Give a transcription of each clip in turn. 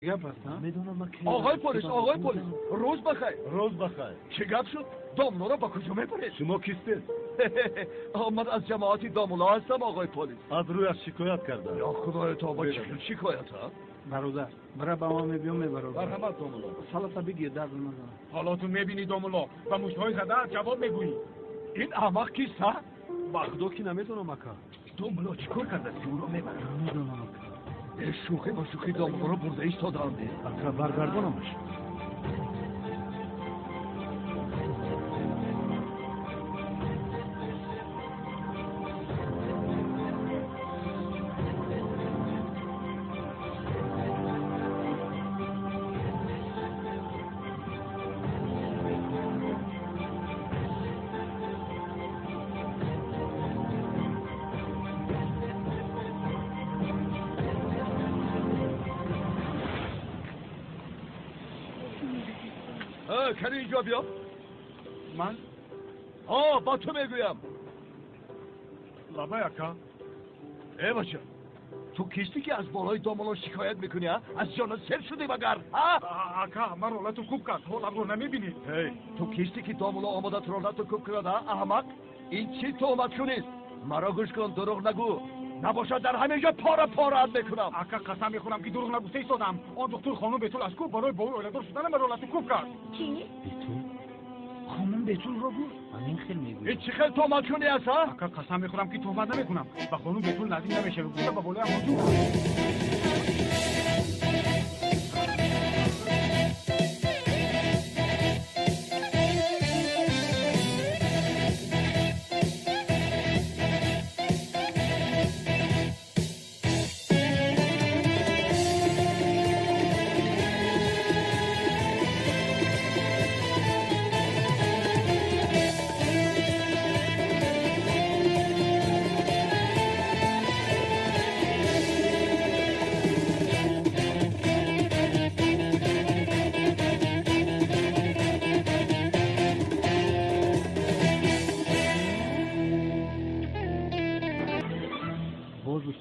گپ است ها؟ میدونم که آقای پلیس روز بخیر. روز بخیر. چه گپ شد؟ دامولا رو با کجا میبرید؟ شما کیستید؟ من از جماعتی دامولا هستم آقای پلیس. از روی از شکایت کردم. یا خدای تو با چه شکایت ها؟ برادر برای با ما میبیام میبرم. مرحمت دامولا. سلام بگیر درد ندارم. حالا تو میبینی دامولا و موشهای زده جواب میگویی. این احمق کیست ها؟ بغداد که نمیدونم اکا. دامولا چیکار کرده او رو میبره؟ نمیدونم اکا. شوخی با شوخی دامولا رو برده ایستادند. اکا برگردونمش. کاری اینجا بیا. من با تو میگویم. لابا یکا ای بچه تو کیستی که از بالای دامولا شکایت میکنی ها؟ از جان سر شدی مگر ها؟ اکا من رولتو خوب کرد حالم رو نمیبینی. تو کیستی که دامولا آمدت رولتو خوب کرد ها احمق؟ این چی تهمت کنیست؟ مرا گوش کن دروغ نگو نباشد در همینجا پاره پاره میکنم. اکا قسم میخورم که دروغ نگو ایستادم. آن دکتر خانم بیتول از کو برای با اولادار شدن من رولتو خوب کرد. چی؟ بیتول؟ خانم بیتول رو بود؟ همین خیلی میگوید. این چی خیلی تهمت کنی هست ها؟ اکا قسم میخورم که تهمت نمیکنم و خانم بیتول نزدیک نمیشه گفته با بالای موضوع.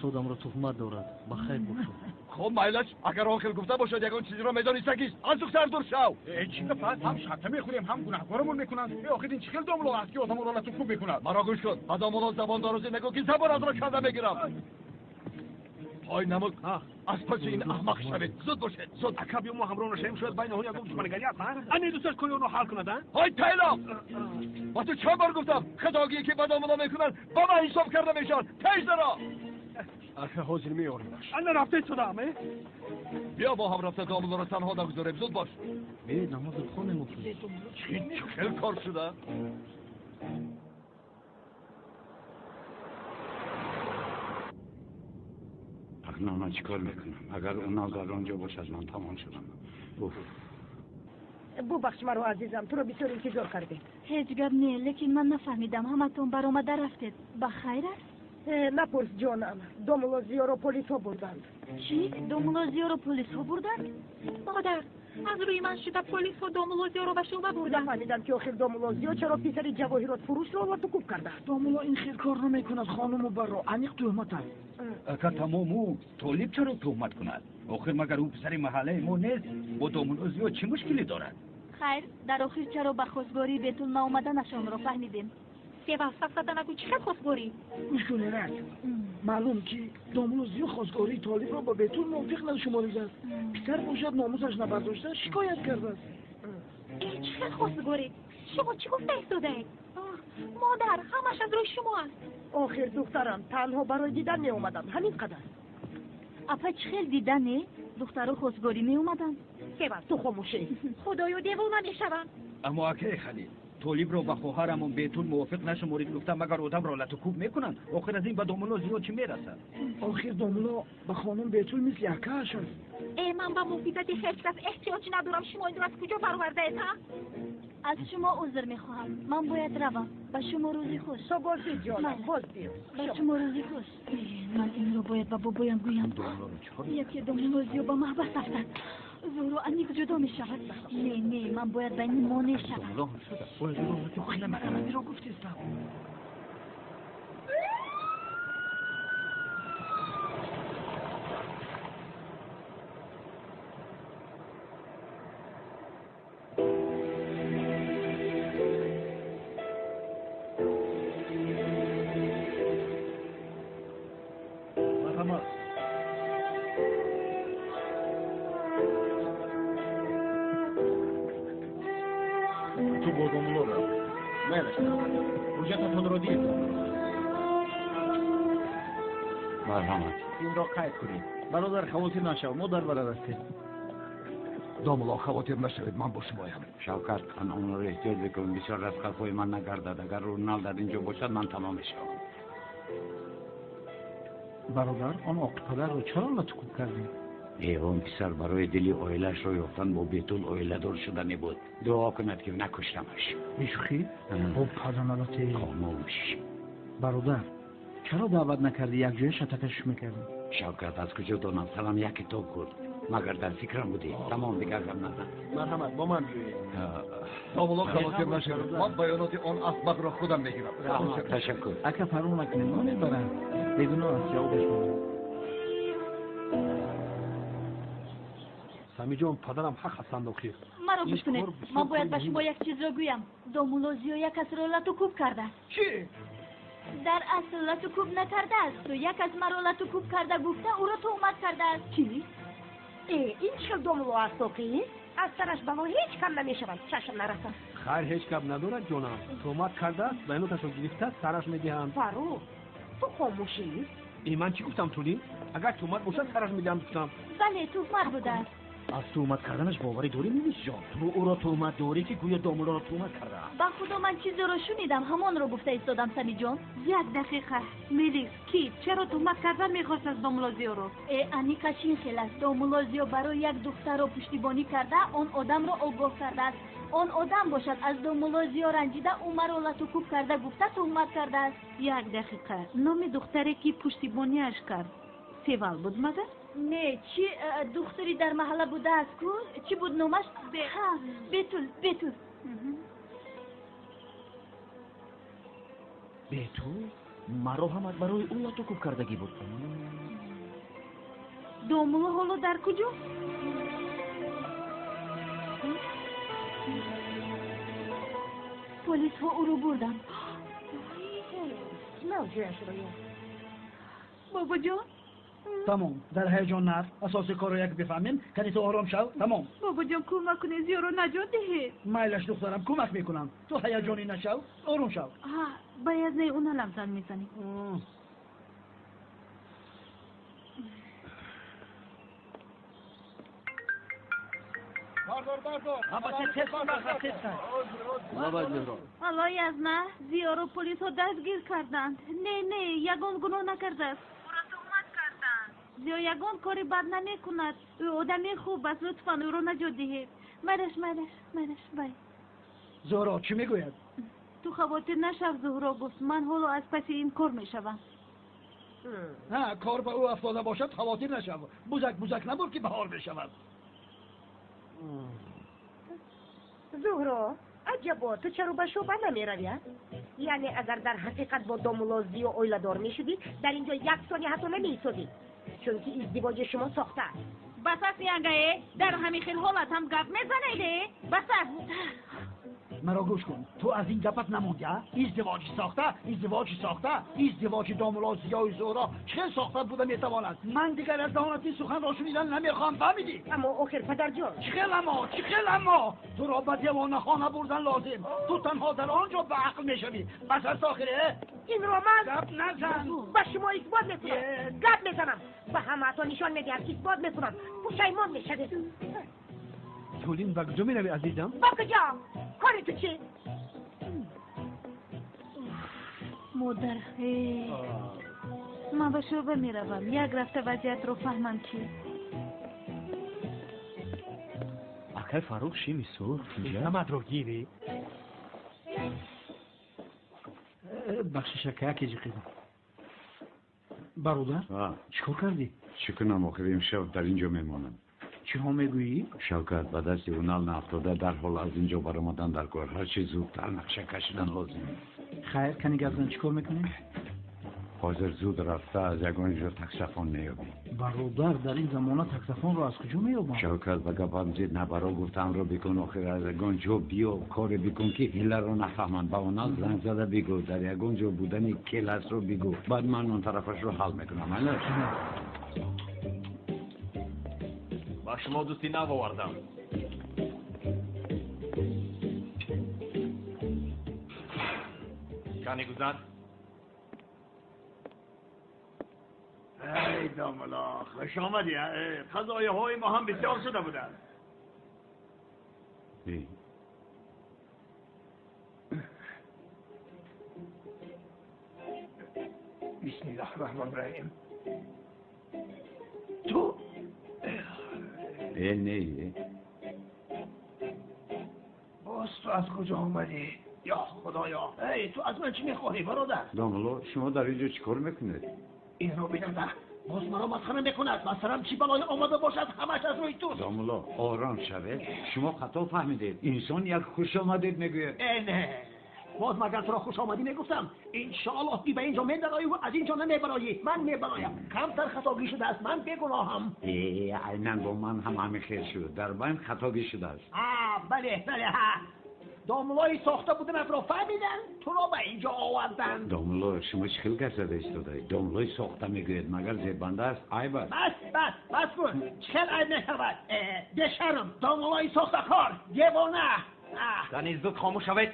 استادم را تهمت دارد بخیر باشد. خب مایلش اگر آخر گفته باشد یگان چیزی را میدانی سگیست از دختر دور شو. چی پس هم شطه میخوریم هم گناهکارمون میکنن. آخر این چی خیلی دامولا است که آدم رو حالتون خوب میکنن. مرا گوش کن با دامولا زبان درازی نگو که زبان از را کرده میگیرم. پای نمک از پس این احمق شوید زود باشید زود. اکا بیا ما همراه نشیم شاید بین اون یکم دشمنگری هست ها؟ امی دوستش کنی اونو حل کنه. های تیلا با تو چند بار گفتم خداگی که با دامولا میکنن با من حساب کرده میشن تیز درا. اکا حاضر میاریمش. انا رفته شدم بیا با هم رفته دامولا را تنها نگذاریم زود باش. بیا نماز خونیم افتاد. چی خیلی کار شده. نه من چیکار میکنم اگر اونا در آنجا باشه از من تمام شدم. ببخش مرا عزیزم تو رو بسیار انتظار کردیم. هیچ گپ نه لیکن من نفهمیدم همتون برآمده رفتید بخیر است؟ نپرس جانم دامولازیا رو پلیس ها بردند. چی؟ دامولازیا رو پلیس ها بردند؟ مادر از روی من شده پلیس ها دامولازیا رو به شعبه بردند. نفهمیدم که آخر دامولازیا چرا پسر جواهرات فروش رو آورد و کوب کرده. دامولا این خیر کار نمیکند خانم و برا عمیق تهمت است. اکا تمام او طالب چرا تهمت کند؟ آخر مگر او پسر محله ما نیست؟ با دامولازیا چه مشکلی دارد؟ خیر در آخر چرا به خواستگاری بیتون ما اومدنشان رو فهمیدیم. سیوا سفت نگو چه خواستگاری؟ گوش کنی رک معلوم که دامولازیا خواستگاری طالب را با بیتون موافق نشماریده است. پسر باشد ناموسش نبرداشته شکایت کرده است. این چه خواستگاری؟ شما چی گفته ایستاده اید؟ مادر همش از روی شما است. آخر دخترم تنها برای دیدن می اومدم همین قدر. اپا چه خیلی دیدنه؟ دخترها خواستگاری می اومدن؟ سیوا تو خاموشه. خدایا دیوال نمیشوم. اما اکی خلیل طالب را با خواهرمون بیتون موافق نشمارید گفتم مگر آدم را لطو کوب میکنن. آخر از این به دامولازیا چی میرسد؟ آخر دامولا به خانم بیتول مثل یکه‌اش است. من با مفیدت هیچ کس احتیاجی ندارم. شما این رو از کجا برآورده اید ها؟ از شما عذر میخواهم من باید روم. به شما روزی خوش. تو باشی جانم باز بیا. به شما روزی خوش. من این رو باید با بابایم گویم. یکی دامولازیا با محبت افتد زورو انیق جدا می شود. نه من باید بین مانع شود. دامولا هم شده باید رو تو خیلی مقرمی را گفتیستم. مرحمت. تو با دوملو رو میلش روژت تون رو دید مرحمت. این را قید کنید. برادر خواطر نشو، ما در برادر هستیم. داملا خواطر نشوید، من با شمایم. شوکت خان اون رو احتیاط بکن، بسیار از خلفای من نگردد. اگر رونال در اینجا باشد من تمامش کنم. برادر آن آقا پدر رو چرا لطکوب کردیم؟ اون پسر برای دلی اویلش رو یافتن با بیتول اویله دار شدنی بود. دعا کند که نکشتمش. بیشوخی؟ خب پدرنالتی. خاموش. برادر چرا دعوت نکردی یک جای شتکش میکردی؟ شوکت از کجا دانم سلام یک کتاب کرد. مگر در فکرم بودی. تمام دیگر غم نزن. مرحمت با من بیایید داملا خواطر نشوید، من بیانات آن احمق را خودم میگیرم. تشکر. اگه فرون نکنیم نمیبرن. بدون از جوابش بدن. سمی جان پدرم حق هستند آخر. مرا گوش کنید. من باید به شما یک چیز را گویم. دومولوزیو یک کس را لطکوب کرده است. چی؟ در اصل لطکوب نکرده است. تو یک از مرا لطکوب کرده گفته او را تهمت کرده است. چی؟ این چه دوملو است اوکی؟ از سرش بلا هیچ کم نمیشود چشم نرسد. خیر هیچ کم ندارد جانم. تهمت کرده است، بیاناتش را گرفته سرش میدهند. فرو تو خاموشی؟ ای من چی گفتم تولی؟ اگر تهمت باشد سرش میدهم گفتم. بله تهمت بوده است. از تهمت کردنش باوری داری نیست جان. تو او را تهمت داری که گویا داملا را تهمت کرده. با خدا من چیزی را شنیدم همان را گفته ایستادم سمی جان. یک دقیقه میلیس کی چرا تهمت کردن میخواست از دوملوزیو رو؟ انیکا چین خیل است. دومولوزیو برای یک دختر را پشتیبانی کرده آن آدم را آگاه کرده است. آن آدم باشد از دومولوزیو رنجیده او مرا لطکوب کرده گفته تهمت کرده است. یک دقیقه نام دختری که پشتیبانیش کرد سیوال بود مگر؟ نه چی دختری در محله بوده است کو چی بود نامش؟ ها بیتول. بیتول مرا هم برای او لطکوب کردگی بود. دوملو حالا در کجا؟ پلیس ها او رو بردن. بابا جان تمام در هیجان نرفت اساس کار رو یک بفهمیم کنی تو آرام شو تمام بابا جان کمک کنی زیو رو نجات دهید. میلش دخترم کمک میکنم تو هیجانی نشو آروم شو باید نه اونا لمسان میزنی. حالا از نه زیو رو پلیس ها دستگیر کردند. نه یگان گناه نکرده است. زیو یگان کاری بد نمی کند. او آدمی خوب است لطفاً او رو نجات دهید. مرش بای. زهرا چی میگوید؟ تو خواطر نشو زهرا گفت من حالا از پس این کار میشوم. ها کار به او افتاده باشد خواطر نشو بزک نبود که بهار بشود. زهرا عجبا تو چرا به شعبه نمی روی؟ یعنی اگر در حقیقت با دومولوزی و اویلدار می شدی در اینجا یک ثانیه حتی نمی ایستادی چون که ازدواج شما ساخته است. بس است یانگه در همین خیل حالت هم گپ میزنیده؟ بس است. مرا گوش کن تو از این گپت نمونده ازدواج دومولوزی و زهرا چه ساخته بوده میتواند من دیگر از دهانت این سخن را شنیدن نمیخوام فهمیدی؟ اما آخر پدر جان چه خیل اما تو را به دیوانه خانه بردن لازم تو تنها در آنجا به عقل میشوی بس از آخره این را من گپ نزن به شما اثبات میکنم گپ میزنم به همه تا نشان میدهم اثبات میکنم پشیمان میشوید. تولین به کجا میروی عزیزم؟ با کجا؟ کاری تو چی؟ مادر من به شعبه میروم یک رفته وضعیت رو فهمم چی. اکر فاروق شی میسور نمد رو گیری؟ بخشش که جی قیدم برادر چیکار کردی؟ چی کنم آخر امشب در اینجا میمانم. چی ها میگویی؟ شوکت به دست اونال نافتاده در حال از اینجا برآمدن در کار هر چی زودتر نقشه کشیدن لازمه. خیر کنی گردن چیکار میکنی؟ حاضر زود رفته از یگانجا تکسفان نیابی. برادر در این زمانه تکسفان را از کجا میابم؟ شوکت به گپم زید نبرا گفتم را بکن آخر از یگانجا بیا کار بکن که هیله را نفهمن با اونال زنگ زده بگو در یگانجا بودن کیل است رو بگو بعد من اون طرفش رو حل میکنم. با شما دوستی نباوردم. کنی گذر؟ ای داملا خوش آمدی. غذای های ما هم بسیار شده بودن. بسم الله الرحمن الرحیم. تو نه باز تو از کجا آمدی؟ یا خدایا، ای تو از من چی میخواهی برادر؟ داملا شما در اینجا چیکار میکنید؟ این رو ببینم نه، باز مرا مسخره میکند. مثلا چی بلای آمده باشد همش از روی تو. داملا آرام شوید. شما خطا فهمیدید. انسان یک خوش آمدید میگوید. نه باز مگر تو را خوش آمدی میگفتم. انشاءالله بی به اینجا میبرایی و از اینجا نمیبرایی. من میبرایم. کمتر خطاگی شده است. من بیگناهم. عیناً با من هم همین خیر شد. در من خطاگی شده است. بله ها. داملای ساخته بودن را فهمیدن تو را به اینجا آوردن. داملا شما چه خیلی کسد ایستاده؟ داملای ساخته میگوید مگر زیبنده است؟ عیب است. بس کن. چه عیب نشود؟ بشرم. داملای ساخته کار دیوانه. کنی زود خاموش شوید.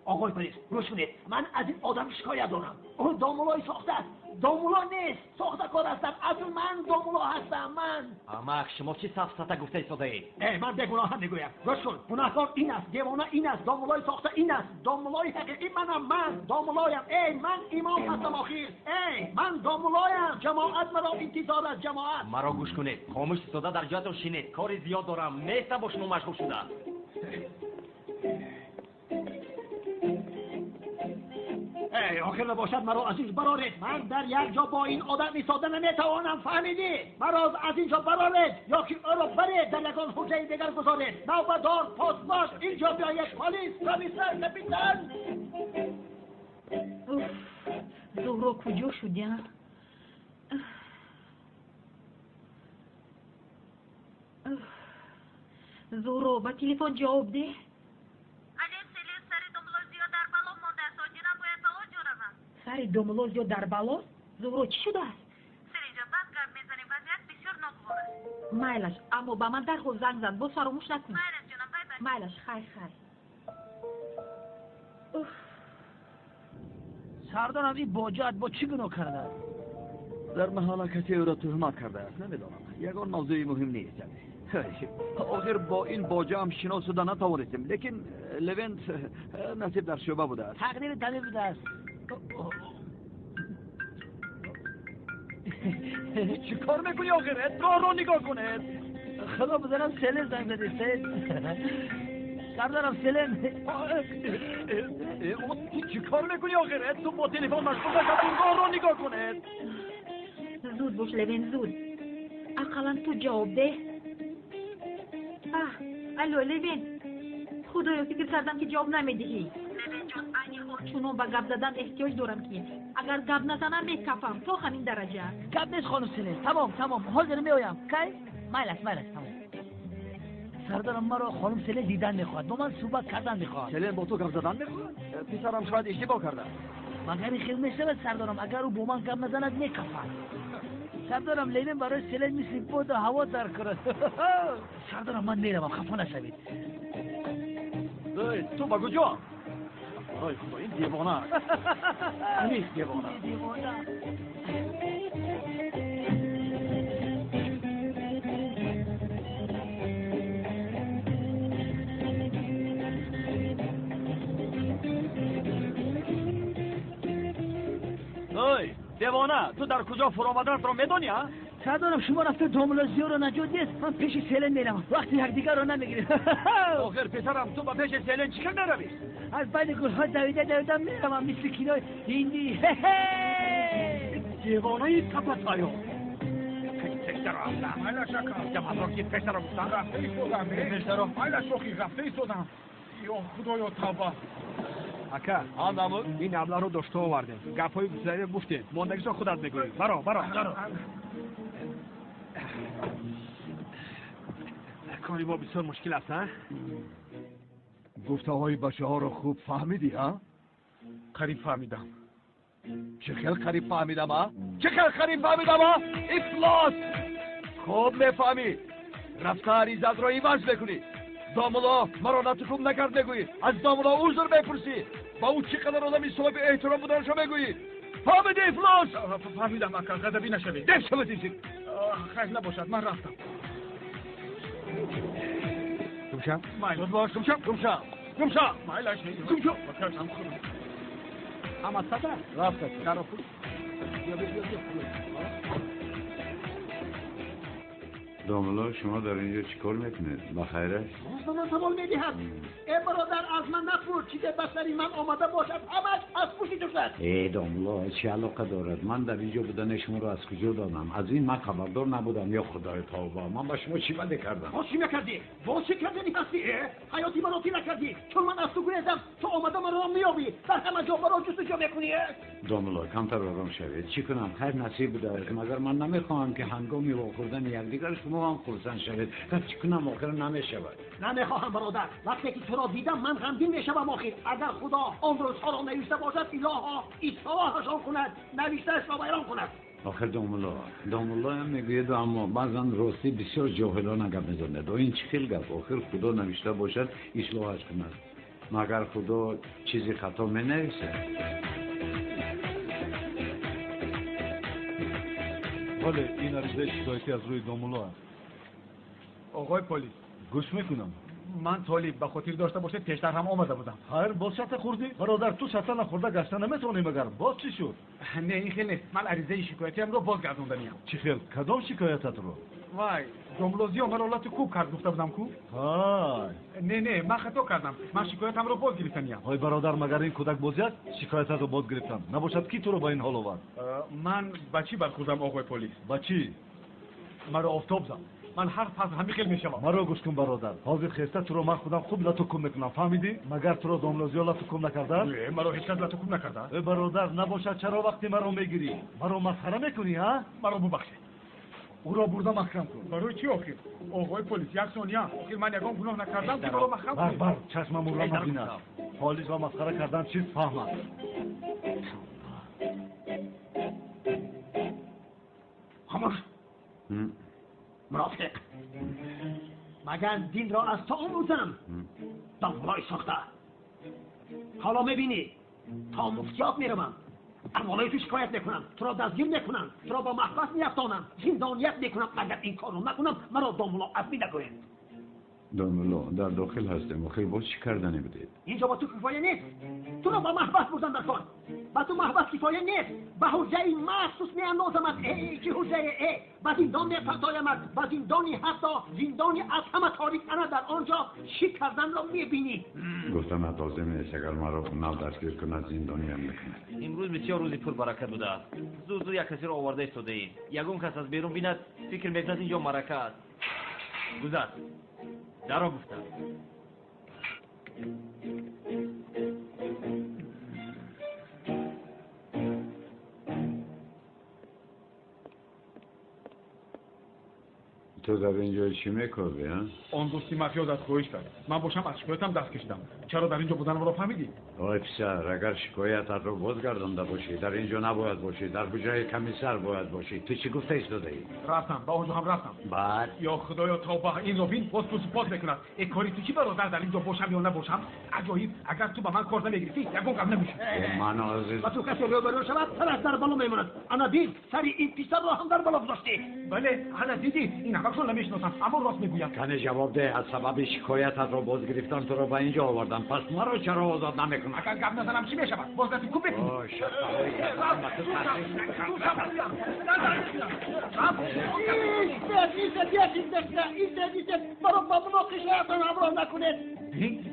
آقای پلیس گوش کنید. من از این آدم شکایت دارم. اون داملای ساخته است. داملا نیست. ساخته کار هستم. اصلا من داملا هستم. من اما شما چی سفسطه گفته ایستاده اید؟ من به گناه میگویم. گوش کن. گناهکار این است. دیوانه این است. داملای ساخته این است. داملای حقیقی منم. من داملایم. من امام هستم آخر. من داملایم. جماعت مرا انتظار از جماعت. مرا گوش کنید. خاموش ایستاده در جایتون شینید. کاری زیاد دارم. نیستم با شما مشغول شده. آخر نباشد مرا از این برارید. من در یک جا با این آدم ایستاده نمیتوانم. فهمیدی؟ مرا از اینجا برارید یا که او را برید در یکان حجره دیگر گذارید. نوبدار پاسباش اینجا بیاید. پلیس کمیسر کپیتان. زهرا کجا شدی ها؟ زهرا با تلفن جواب ده. سر دوملوز یا در بالا؟ زهرا چی شده است؟ مایلش اما با من در خود زنگ زن. باز فراموش نکن. مایلش خیر. سردارم این باجت با چی گناه کرده؟ در مهلکت او را تهمت کرده است. نمیدانم. یگان موضوعی مهم نیست. آخر با این باجه هم شناس شده نتوانستیم. لیکن لوینت نصیب در شعبه بوده است. تقدیر طبیع بوده است. چی کار میکنی آخر؟ راه رو نگاه کنید. خدا بزنم سلم زنگ زده. سردارم سلم. چی کار میکنی آخر؟ تو با تلفن مشغول باشد. راه رو نگاه کنید. زود باش لوین زود. اقلا تو جواب ده. الو لوین. خدایا فکر کردم که جواب نمیدهی. لوین جان چونو با گپ زدن احتیاج دارم که اگر گپ نزنم میکفم تا همین درجه. گپ نیست خانم سلم. تمام حال دارم میایم. کی؟ مایلش تمام. سردارم مرا خانم سلم دیدن میخواد. با من صحبت کردن میخواد. سلم با تو گپ زدن میخواد؟ پسرم شاید اشتباه کرده. مگر خیلی میشود سردارم اگر او با من گپ نزند میکفد. سردارم لیمن برای سلم مثل بود هوا در کرد. سردارم من میرم. خفه نشوید. تو با کجا؟ آی خدا این دیوانه. این دیوانه. دیوانه تو در کجا فرآمدنت را میدانی ها؟ سردارم شما رفته دوملازیو رو نجات نیست. من پیش سلن میرم. وقتی یکدیگر رو نمیگیریم. آخر پسرم تو با پیش سلن چیکار میروی؟ از بعد گلها دویده میرم مثل کینای هندی. دیوانه تپتایو. پسرم حالا شکر جمال را که پسرم گفتم رفته ایستادم پسرم حالا شوخی رفته ایستادم. یا خدایا توبه. اکا این ابله رو داشته آوردیم. گپای گذشته گفتیم. ماندگیشو خودت میگویی. برو. کاری با بسیار مشکل است ها؟ گفته های بچه ها رو خوب فهمیدی ها؟ قریب فهمیدم. چه خیلی قریب فهمیدم ها؟ چه خیلی قریب فهمیدم ها؟ افلاس! خوب میفهمی رفته عریضت را ایواز بکنی داملا مرا نتکم نکرد نگویی از داملا عذر بپرسی با او چقدر آدمی صاحب احترام بودنشو بگویی فهمیدی افلاس؟ فهمیدم اکا غضبی نشوید دف شبتیزی خیر نباشد من رفتم گمشم مایل باش گمشم مایل اشنید گمشم بکرم خودم اما صدر رفت در افول داملا شما در اینجا چیکار میکنید؟ بخیره؟ من سوال میدهد ای برادر از من نپرس چیز بسری من آمده باشد همش از پوشی تو شد ای داملا چه علاقه دارد؟ من در اینجا بودن شما رو از کجا دانم؟ از این من خبردار نبودم یا خدای توبه من با شما چی بده کردم؟ باز چی میکردی؟ باز چی کردنی هستی؟ حیاتی منو تی نکردی چون من از تو گریزم تو آمده من رو میابی در همه جا برا جستجو میکنی داملا کمتر آرام شوید چی کنم؟ خیر نصیب بوده مگر من نمیخواهم که هنگامی واخوردن یکدیگر شما هم خرسند شوید چی کنم آخر نمیشود نمیخواهم برادر وقتی که تو را دیدم من غمگین میشوم آخر اگر خدا آن روزها را نوشته باشد الها اصلاحشان کند نوشتهاش را بیان کند آخر داملا هم میگوید اما بعضا راستی بسیار جاهلانه گپ میزند و این چه خیلی گپ آخر خدا نوشته باشد اصلاحش کند مگر خدا چیزی خطا مینویسد ولی این عریضه شکایتی از روی داملا است آقای پلیس گوش میکنم من طالب به خاطر داشته باشید پیشتر هم آمده بودم خیر باز شط خوردی؟ برادر تو شط نخورده گشته نمیتونی مگر باز چی شد؟ نه این خیلی نیست من عریضه شکایتی هم رو بازگردوندنیم چی خیل؟ کدام شکایتت رو؟ وای داملوزی و مرالات خوب کرد گفته بودم کو های نه من خطا کردم من شکایتم رو باز گرفتنیم های برادر مگر این کودک بازی است شکایتت رو باز گرفتم نباشد کی تو رو با این حال آورد من با چی برخوردم آقای پلیس با چی مرا آفتاب زد من هر پس همین خیلی میشم مرا گوش کن برادر حاضر خسته تو رو من خودم خوب لطکم میکنم فهمیدی مگر تو رو داملوزی لطکم نکرده نه مرا هیچ کس لطکم نکرده ای برادر نباشد چرا وقتی مرا میگیری مرا مسخره میکنی ها مرا ببخشید او را بردم محکم کن برای چی آخر آقای پلیس یک ثانیه آخر من یگان گناه نکردم که مرا محکم کنید بر چشمم او را نبیند پلیس را مسخره کردن چیز فهمد خاموش مرافق مگر دین را از تو آموزم داملای ساخته حالا میبینی تا مفتیات میروم اموالای تو شکایت میکنم تو را دستگیر میکنم تو را با محبس میافتانم زندانیت میکنم اگر این کار رو نکنم مرا داملا عفی نگوید داملا در داخل هستم آخر باز چی کردنی بدید؟ اینجا با تو کفایه نیست تو را با محبس بردن در کار با تو محبس کفایه نیست با حجه مخصوص میاندازمت چی حجه با زندان میپرتایمت با زندانی حتی زندانی از همه تاریک انا در آنجا شیک کردن را میبینی گفتم تازه نیست اگر مرا نو دستگیر کند زندانی هم میکند امروز بسیار روزی پر برکت بوده است زود یک کسی را آورده ایستاده اید یگان کس از بیرون بیند فکر میکند اینجا مرکه است گذر در را گفتم تو در اینجا چی میکردی ها؟ آن دوستی مافیا دست خواهش کرد من باشم از شکایتم دست کشیدم چرا در اینجا بودن رو فهمیدی آی پسر اگر شکایتت رو بازگردانده باشی در اینجا نباید باشی در بجای کمیسر باید باشی تو چی گفته ایستاده ای؟ رفتم با اونجا هم رفتم بعد یا خدایا توبه این رو بین باز تو سپاس میکند ای کاری تو چی برادر در اینجا باشم یا نباشم عجایب اگر تو به من کار نمیگرفتی یگان کم نمیشه من عزیز و تو کسی روبرو شود سرش در بالا میماند انا دید سری این پسر را هم در بالا گذاشتی بله حالا دیدی این همه نمیشناسم اما راست میگویم کنه جواب ده از سبب شکایتت رو باز گرفتن تو رو به اینجا آوردن پس مرا چرا آزاد نمیکنن اگر گپ نزنم چی میشود باز دستی کوب بکنی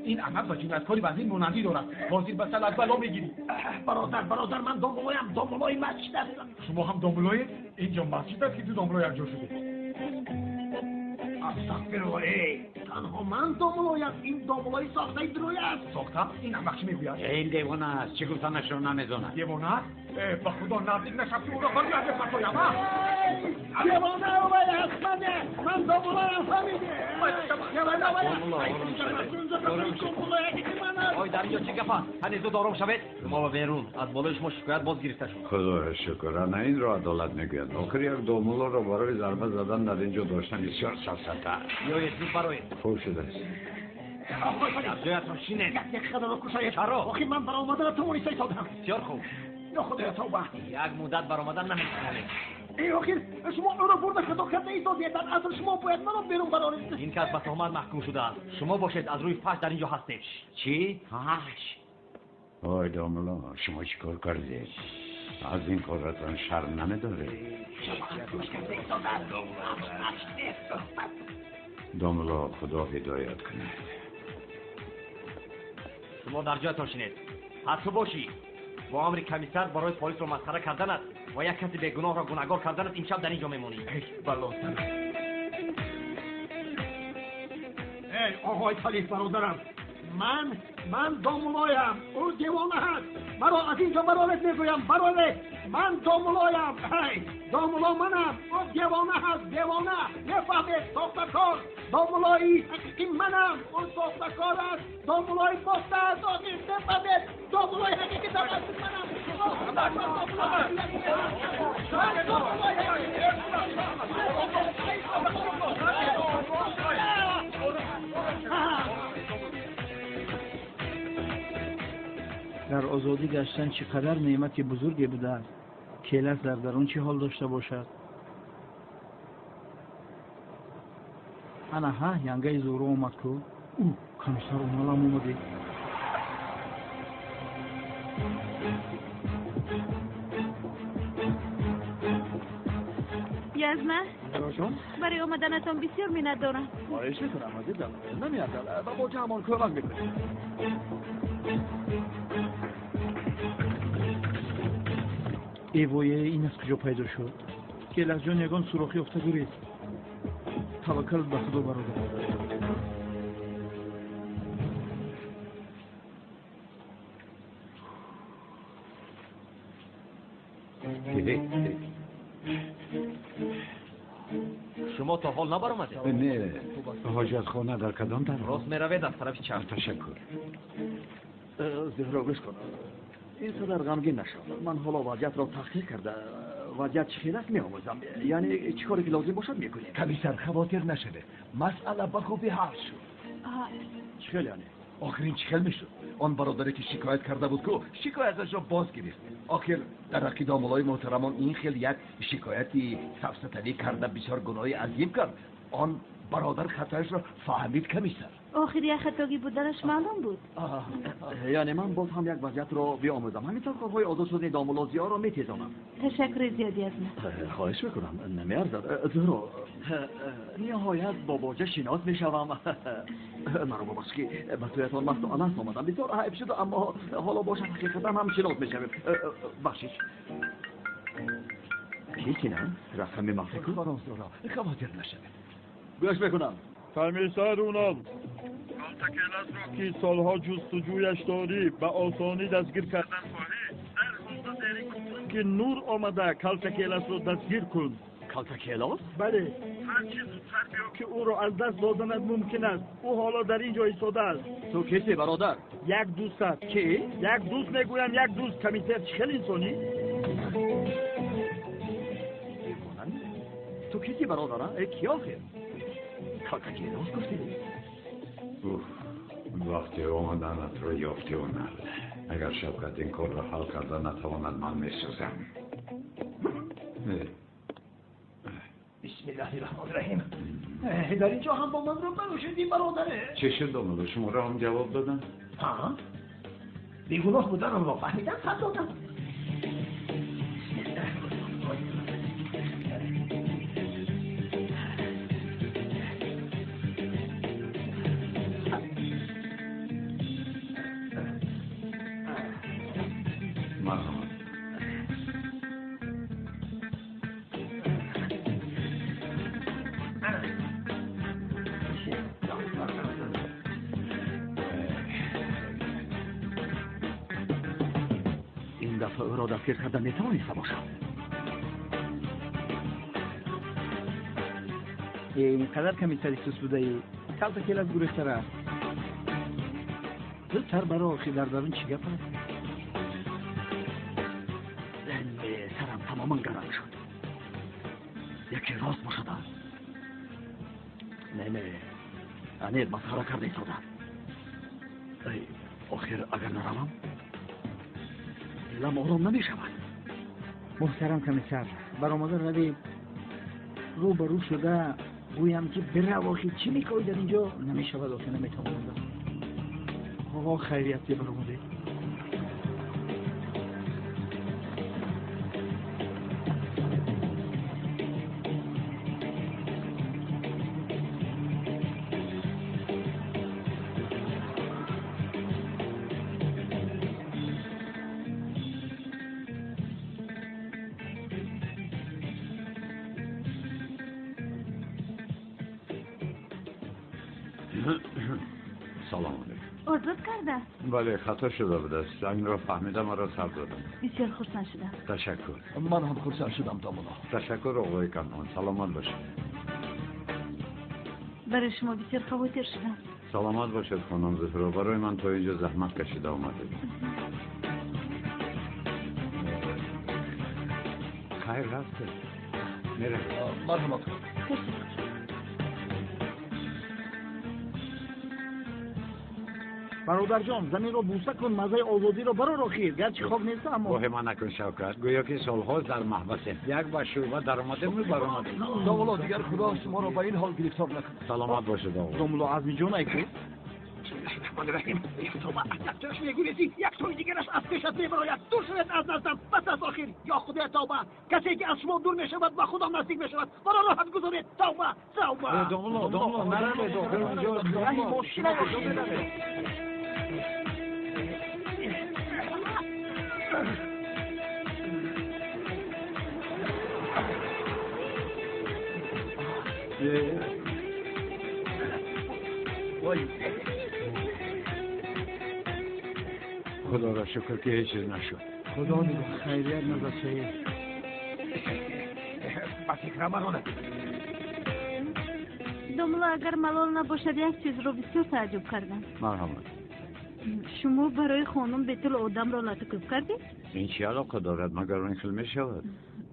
این عمل با جنایتکاری و از این مانندی دارد بازی به سر از بلا میگیری برادر من داملوی مسجد هستم شما هم داملوی اینجا مسجد است که تو داملوی یک جا شده استغفرالله تنها من داملویم این داملوی ساخته دروی است ساخته این هم بخشی میگوید این دیوانه است چه گفتنش رو نمیزونه دیوانه است به خدا نزدیک نشد که او را خواهی از فتایم دیوانه رو باید هست من من دوملایم فهمیدی آی در اینجا چه گفت؟ هنوز دارم شود؟ ما به بیرون از بالای شما شکایت باز گرفته شد. خدا شکر نه این را عدالت میگوید آخر یک دوملا را برای ضربه زدن در اینجا داشتن بسیار سفسطه. بیایید زود برای خوب شده است. جایتون شینه. یک خدا رو کشایید. چرا؟ آخی من بر آمدن تو مونی سایتادم. بسیار خوب. یا خدای توبه. یک مدت بر آمدن نمیتونید. ای آخر شما او را برده خدا کرده ای دادید در اصل شما باید منو بیرون برانید. این کس به تهمت محکوم شده است. شما باشید از روی فحش در اینجا هستید. چی؟ فحش؟ آی دوملا شما چی کار کردید؟ از این کارتان شرم نمیداره؟ دوملا خدا هدایت کنه. شما در جایتان شینید. حتی باشی. با امر کمیسر برای پلیس رو مسخره کردن است و یک کسی بیگناه را گناهکار کردن است امشب در اینجا میمونی. ای آقای خلیف برادرم من دوملایم او دیوانه هست مرا از اینجا برارت میگویم برارت من دوملایم هی دوملا منم او دیوانه هست دیوانه نفهمید ساختکار دوملایی حقیقی منم اون ساختکار است دوملای پخته است آخیز نفهمید دوملای حقیقی در است در آزادی گشتن چقدر نعمت بزرگی بوده است. کیلس در درون چه حال داشته باشد؟ انا ها ینگای زورو اومد کو او کمیسر اونالم اومده. یزمه جان برای آمدنتان بسیار منت دارم. خواهش میکنم عزیزم نمیاد با باجه همان کمک میکنیم. ایوایه این از کجا پیدا شد؟ کیلس جان یگان سوراخی افته گرید. توکل به خدا برادر. شما تا حال نبرآمده؟ نه حاجت خانه در کدام طرف؟ راست میروید از طرف چپ. تشکر. زهرا گوش کن این صدر غمگین نشو من حالا وضعیت را تحقیق کرده وضعیت چخیل است میآموزم یعنی چی کاری که لازم باشد میکنیم. کمیسر خواطر نشده مسئله به خوبی حل شد. چخیل یعنی آخرین چخل میشد آن برادری که شکایت کرده بود که شکایتش را باز گرفت. آخر در عقید عاملای محترمان این خیلی یک شکایتی سفسطگی کرده بسیار گناهی عظیم کرد. آن برادر خطایش را فهمید کمیسر. آخر یک خطاگی بودنش معلوم بود. یعنی من باز هم یک وضعیت را بیاموزم همینطور کارهای آزاد شدن دامولازی ها را میتیزانم. تشکر زیادی از من. خواهش میکنم نمیارزد. زهرا نهایت با باجه شناس میشوم. مرا باباش که به تویتان مست و الست آمدم بسیار حیف شده اما حالا باشه حقیقتا هم شناس میشویم. بخشیش کیسی نه؟ رقم مفکر خواطر نشده. گوش میکنم. کمیسر اونال کیلس را که سالها جستجویش داری به آسانی دستگیر کردن خواهی در حال داری کن که نور آمده کیلس را دستگیر کن. کیلس؟ بله هر چیز زودتر بیا که او را از دست دادنت ممکن است. او حالا در اینجا ایستاده است. تو کسی برادر؟ یک دوست است. کی؟ یک دوست میگویم یک دوست. کمیسر چخیل انسانی؟ تو کسی برادر؟ کی آخر؟ کیلس گفتی؟ وقتی آمدنت را یافتی اونال اگر شبکت این کار را حل کرده نتواند من میسوزم. بسم الله الرحمن الرحیم. در اینجا هم با من رو بروشیدیم برادره. چه شد دوملا شما را هم جواب دادن؟ ها؟ بیگناه بودنم را فهمیدم صد دادم. این دفعه او را دستگیر کردن نتوانسته باشم. اینقدر کمی سری سوس بوده ای کلتا کل از گورشتر است زودتر برای آخی در دارون چی گپ هست؟ ذهن به سرم تماما گرم شد یکی راست باشد نه انیر مسخره کرده ایستاده آخر اگر نروم دلم آرام نمی شود محترم کمیسر برآمده روی رو به رو شده گویم که برواخی چی میکنی در اینجا نمی شود آخه نمیتوانم آقا خیریتی برآمده سلام علیکم. آزاد کرده؟ بله خطا شده بود است. این را فهمیدم و را سر دادم. بسیار خرسند شدم. تشکر. من هم خرسند شدم دامولا. تشکر آقای کنان. سلامت باشید. برای شما بسیار خواهر شدم. سلامت باشید خانم زهرا. برای من تا اینجا زحمت کشیده آمده. خیر رفته. میره. مرحمت. برادر جان زمین رو بوسه کن مزه آزادی رو برو خیر گرچه خواب نیست اما وهم نکن شوکت گویا که سال‌هاست در محبسه یک با شوبه در اومده می برآمده دامولا دیگر خدا شما رو به این حال گرفتار نکن سلامت باشید آقا دامولا عزمی جان ایکو توش میگویی یک توی دیگرش از کشت میبراید دور شد از نزدم بس از آخر یا خدا توبه کسی که از شما دور میشود و خدا نزدیک میشود برا راحت گذارید توبه دامولا نره داخل اونجا خدا را شکر که هیچ چیز نشد خدا نگاه خیریت نذاشته با فکر مرونه دامولا اگر ملال نباشد یک چیز رو بسیار تعجب کردم مرحمت شما برای خانم بیتل آدم را لطکوب کردید؟ این چی علاقه دارد مگر این خیلی شود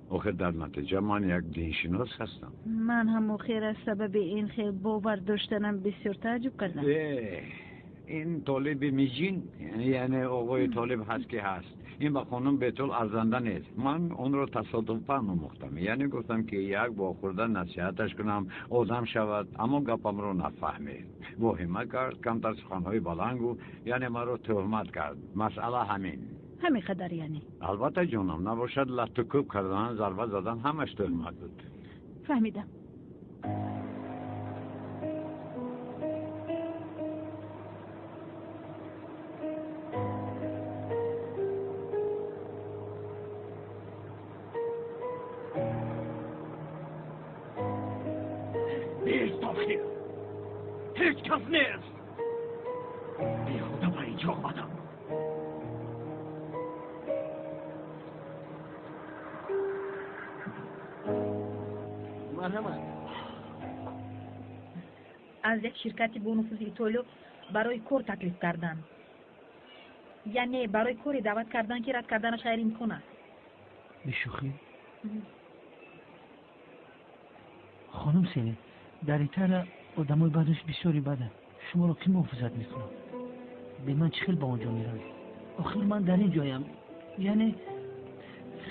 آخه در نتیجه من یک دینشناس هستم من هم آخر از سبب این خیلی باور داشتنم بسیار تعجب کردم این طالب میجین یعنی آقای طالب هست که هست این با خانم بیتول ارزنده نیست من اون رو تصادفاً آموختم یعنی گفتم که یک با خوردن نصیحتش کنم آدم شود اما گپم رو نفهمید واهمه کرد کمتر سخنهای بلنگو یعنی من رو تهمت کرد مسئله همین قدر یعنی البته جانم نباشد لطکوب کردن ضربه زدن همش تهمت بود فهمیدم نیست آخیر هیچ کس نیست بی خدا با اینجا آمدم مرحمت از یک شرکتی با نفوذ ایتالیا برای کار تکلیف کردن یعنی برای کاری دعوت کردن که رد کردنش غیر امکان است بشوخی خانم سینه در ایتالیا آدمای بعدش بسیاری بده شما رو کی محافظت میکنه به من چه خیلی با اونجا میروی آخر من در این جایم یعنی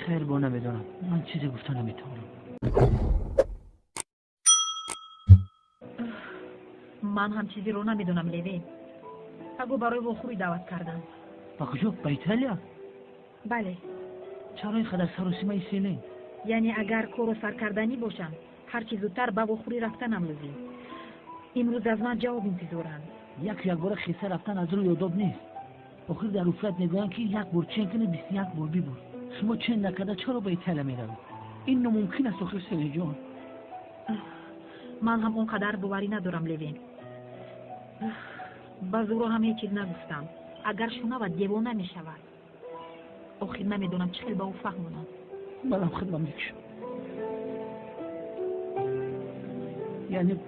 خیر با نمیدونم من چیزی گفتن نمیتونم من هم چیزی رو نمیدونم لیوین اگه برای وخوری دعوت کردن با کجا؟ با ایتالیا؟ بله چرا اینقدر سر و سیمه سینه؟ یعنی اگر کار و سرکردنی باشم هر چی زودتر به وخوری رفتنم لازم امروز از من جواب انتظارند یک بار خیسه رفتن از روی آداب نیست آخر در افراد نگویند که یک بار چین کنه 21 بار ببر شما چین نکرده چرا به ایتالیا میروید این ناممکن است آخر سینه جان من هم اونقدر باوری ندارم لیوین با زورا هم هیچ چیز نگفتم اگر شنود دیوانه می شود آخر نمیدونم چه با او فهمونم منم خدمت میکشم یعنی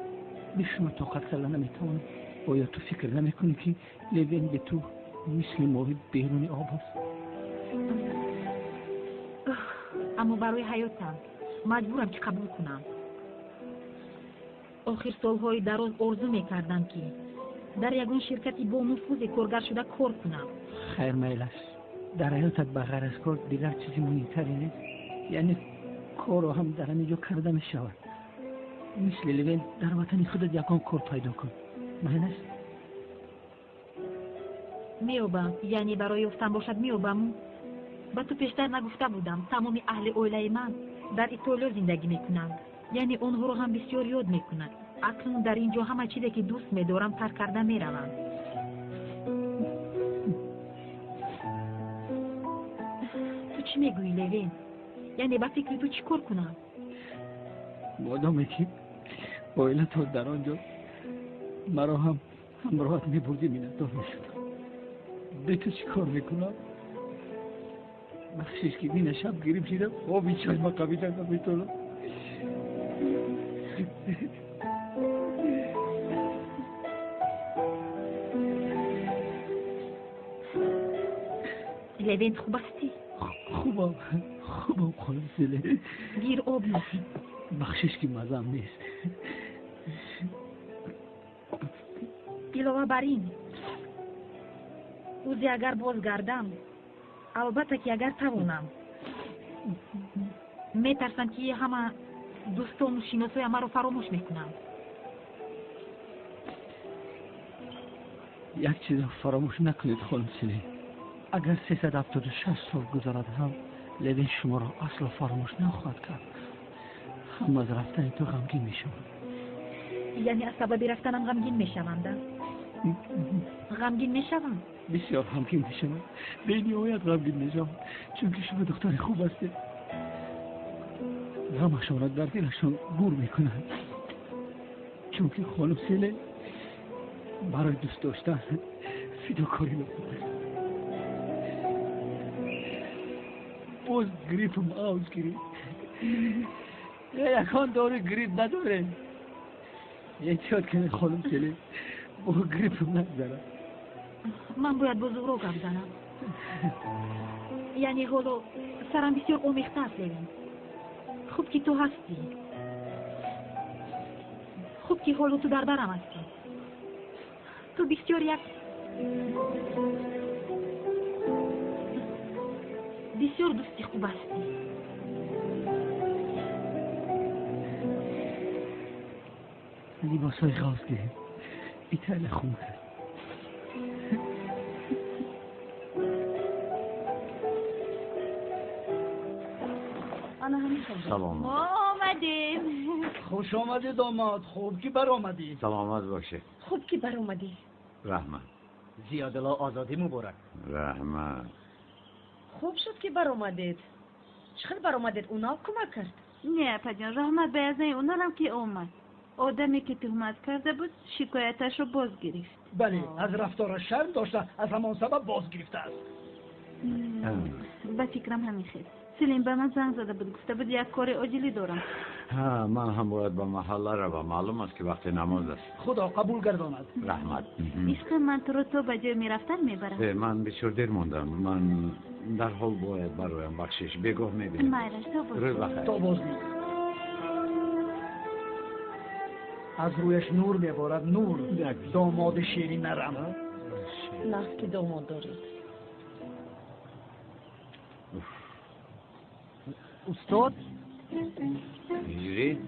به شما طاقت کردن نمیتوانم. آیا تو فکر نمیکنی که لوین به تو مثل ماهی بیرون آب است؟ اما برای حیاتم مجبورم که قبول کنم. آخر سالهای دراز آرزو میکردم که در یگان شرکتی با نفوذ کارگر شده کار کنم. خیر میل است. در حیاتت بغیر از کار دیگر چیزی مهمتری نیست. یعنی کار رو هم در همینجا کرده می شود. مثل لوین در وطن خودت یکان کار پیدا کن. میل است؟ میابم. یعنی برای یافتن باشد میابم. با تو پیشتر نگفته بودم تمام اهل اویله من در ایتالیا زندگی میکنند. یعنی آنها رو هم بسیار یاد میکنند. اکنون در اینجا همه چیزی که دوست میدارم ترک کرده میروم. تو چی میگویی لوین؟ یعنی با فکر تو چی کار کنم؟ مادامی که اویله تا در آنجا مرا هم همراهت میبردی میندار میشدم. به تو چی کار میکنم؟ بخشش که بین شب گریب شیدم آبی چشم قبیدن نمیتونم. لوین خوب هستی؟ خوبم خانم سله. گیر آب میخی. بخشش که مزم نیست. علاوه بر این روزی اگر بازگردم البته که اگر توانم میترسم که همه دوستان و شناسای ما رو فراموش میکنم. یک چیز فراموش نکنید خانم سلی. اگر 376 سال گذرد هم لوین شما را اصلا فراموش نخواهد کرد. هم از رفتن تو غمگین میشوند. یعنی از سبب رفتنم غمگین میشوند؟ غمگین میشوند؟ بسیار غمگین میشوند. به نهایت غمگین میشوند. چون که شما دختر خوب هستید. غمشان را در دلشان گور میکنند. چون که خانم سلی برای دوست داشتن فداکاری میکنند. باز گریپم آوز گریپ. یکان داره گریپ نداره. احتیاط کنه خانم سلی. با گریپم نگذارم. من باید با زورو گپ زنم. یعنی حالا سرم بسیار آمیخته است لوین. خوب که تو هستی. خوب که حالا تو در برم هستی. تو بسیار بسیار دوستی خوب هستی. لباسای خاص گریم. ایتال خون کرد. سلام آمدیم. خوش آمدی داماد. خوب که بر آمدی. سلامت باشه. خوب که بر اومدی. رحمت. زیادلا آزادی مبارک. رحمت. خوب شد که بر اومدید. چقدر بر اومدید اونا کمک کرد. نه پجان رحمت به ازای اونا هم که اومد. آدمی که تهمت کرده بود شکایتش رو باز گرفت. بله از رفتارش شرم داشته از همان سبب باز گرفته است. به فکرم همین خیلی. سلیم به من زنگ زده بود گفته بود یک کار عاجلی دارم. ها من هم باید به محله روم. معلوم است که وقت نماز است. خدا قبول گرداند. رحمت. عشق من تو رو تو به جای میرفتن میبرم. من بسیار دیر موندم. من در حال باید برایم بخشش بگاه میبینم. مایرش تو باز. روی بخیر. تو باز بید. از رویش نور میبارد. نور. داماد شیری نرم. نه که داماد دارید. استاد هجری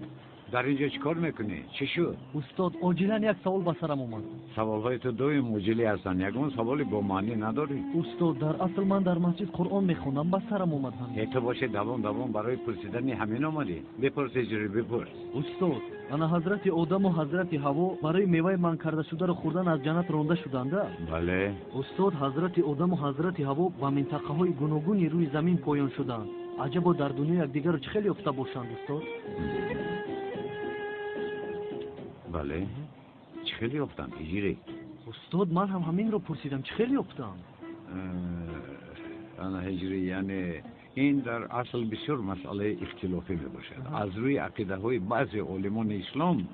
در اینجا چیکار میکنی؟ چی شد؟ استاد عاجلا یک سوال به سرم اومد. سوالهای تو دویم عاجلی هستن. یگون سوالی با معنی نداری؟ استاد در اصل من در مسجد قرآن میخونم به سرم اومد. تو باشه دوام برای پرسیدن همین آمدی. بپرس هجری بپرس. استاد انا حضرت آدم و حضرت حوا برای میوه من کرده شده رو خوردن از جنت رانده شدند. بله. استاد حضرت آدم و حضرت حوا با منطقه های گوناگونی روی زمین پایان شدند. عجبا در دنیا یکدیگر رو چه خیلی یافته باشند استاد. بله. چه خیلی یافتن هجری؟ استاد من هم همین رو پرسیدم چه خیلی یافتم. انا هجری یعنی این در اصل بسیار مسئله اختلافی می باشد. از روی عقیده های بعضی علمان اسلام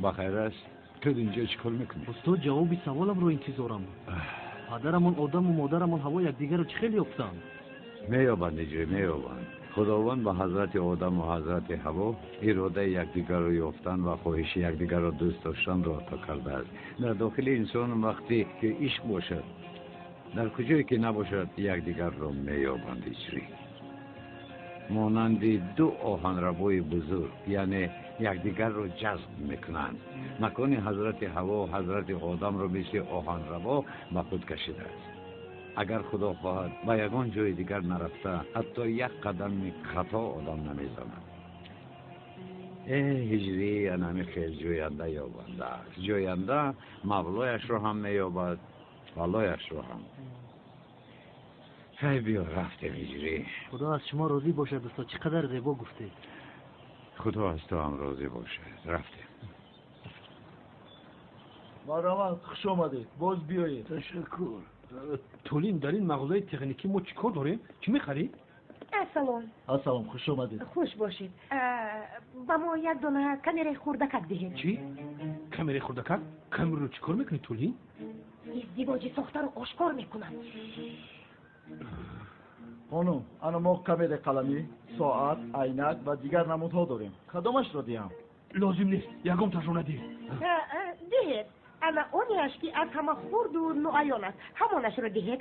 بخیر است. تو اینجا چیکار میکنی؟ استاد جوابی سوالم رو انتظارم بود. پدرمون آدم و مادرمون هوا یکدیگر رو چه خیلی یافتن. میابند اینجا میابند. خداوند به حضرت آدم و حضرت هوا اراده یکدیگر رو یافتن و خواهش یکدیگر رو دوست داشتن را عطا کرده است. در داخل انسان وقتی که عشق باشد، در کجایی که نباشد یکدیگر را میابند اجری. مانند دو آهنربای بزرگ، یعنی یکدیگر رو جذب میکنند. مکان حضرت هوا و حضرت آدم رو مثل آهنربا به خود کشیده است. اگر خدا خواهد به یگان جای دیگر نرفته، حتی یک قدم خطا آدم نمیزند. هجری انمی خیل جوینده یابنده است. جوینده مولایش رو هم میابد، ولایش رو هم. هی بیا رفتیم هجری. خدا از شما راضی باشد استاد. چقدر زیبا گفته. خدا از تو هم راضی باشد. رفتیم. مادام خوش آمدید. باز بیایید. تشکر. تولین در این مغازه تکنیکی ما چیکار داریم؟ چی میخرید؟ السلام خوش آمدید. خوش باشید. با ما یک دونه کامره خوردکک دهید. چی؟ کامره خوردکک؟ کامره رو چیکار میکنی تولین؟ ازدواج ساخته رو آشکار میکنن. خانم، انا ما کامره قلمی، ساعت، عینک و دیگر نمودها داریم. کدامش را دهم؟ لازم نیست. یکم ترجمه دهید. دهید. اما اونیش که از همه خورد و نوعیان است، همانش رو دهید.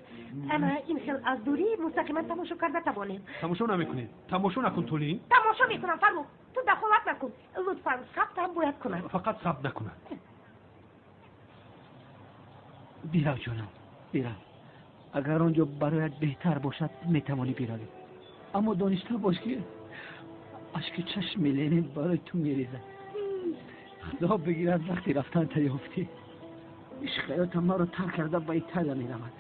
اما این خیل از دوری مستقیما تماشا کرده توانید. تماشا نمیکنید. تماشا نکن تولین. تماشا میکنم فرمو. تو دخالت نکن. لطفا ثبت هم باید کنم. فقط ثبت نکنم. بیرو جانم، بیرو. اگر آنجا برایت بهتر باشد میتوانی بروی. اما دانشته باش که اشک چشم میلینه برای تو میریزه. خدا بگیر از وقتی رفتن تا یافتی. عشق حیاتم ما رو ترک کرده با ایتالیا میرود.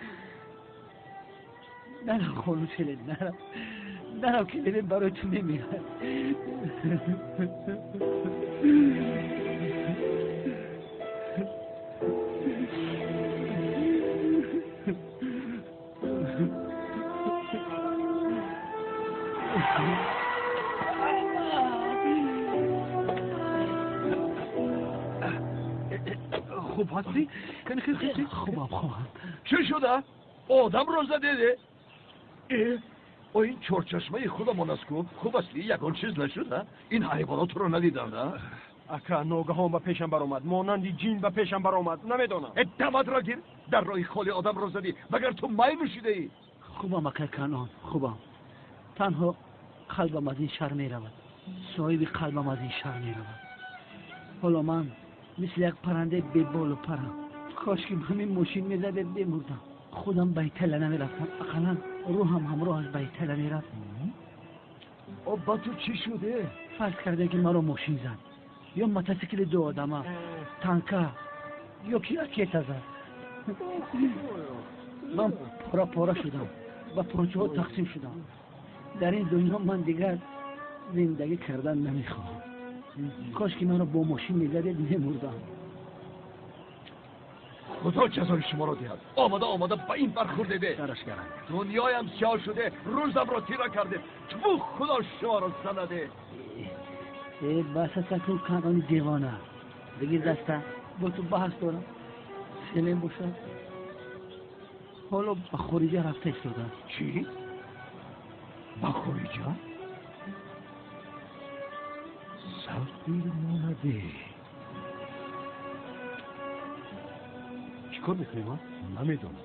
نرم خانم فیلین، نرم که دلم برای تو میمیرد. خوب هستی؟ خیلی خوبم. چی شده؟ آدم رو زده؟ او این چرچشمه خودمان است که خوب اصلی یکان چیز نشده؟ این حیوانات رو ندیدن نه؟ اکا ناگهان به پیشم برآمد، مانندی جین به پیشم برآمد. نمیدونم. اتماد را گیر. در راه خالی آدم رو زدی مگر تو مای نوشیده ای؟ خوبم اکا کنان، خوبم. تنها قلبم از این شهر میرود. صاحب قلبم از این شهر میرود. حالا من مثل یک پرنده بی بال و پرم. کاش که همین ماشین میزده بمردم. خودم به ایتالیا نمیرفتم. اقلا روحم همراهش به ایتالیا میرفت. با تو چی شده؟ فرض کرده که مرا ماشین زد. یا موتورسیکل دو آدمه. تانکه. یا که اکیت زد. من پارا شدم. با پارچه ها تقسیم شدم. در این دنیا من دیگر زندگی کردن نمیخوام. کاش که من رو با ماشین میزده نمردم. خدا جزای شما را دهد. آمده به این برخورده ده. سرش کردم. دنیایم سیاه شده، روزم را تیره کرده. تو خدا شما را سنده. بس سکون کنانی دیوانه. بگیر دسته با تو بحث دارم. سلیم باشد. حالا به خارجه رفته ایستادم. چی؟ به خارجه؟ سفیر مانده. چیکار میکنی ما؟ نمیدونم.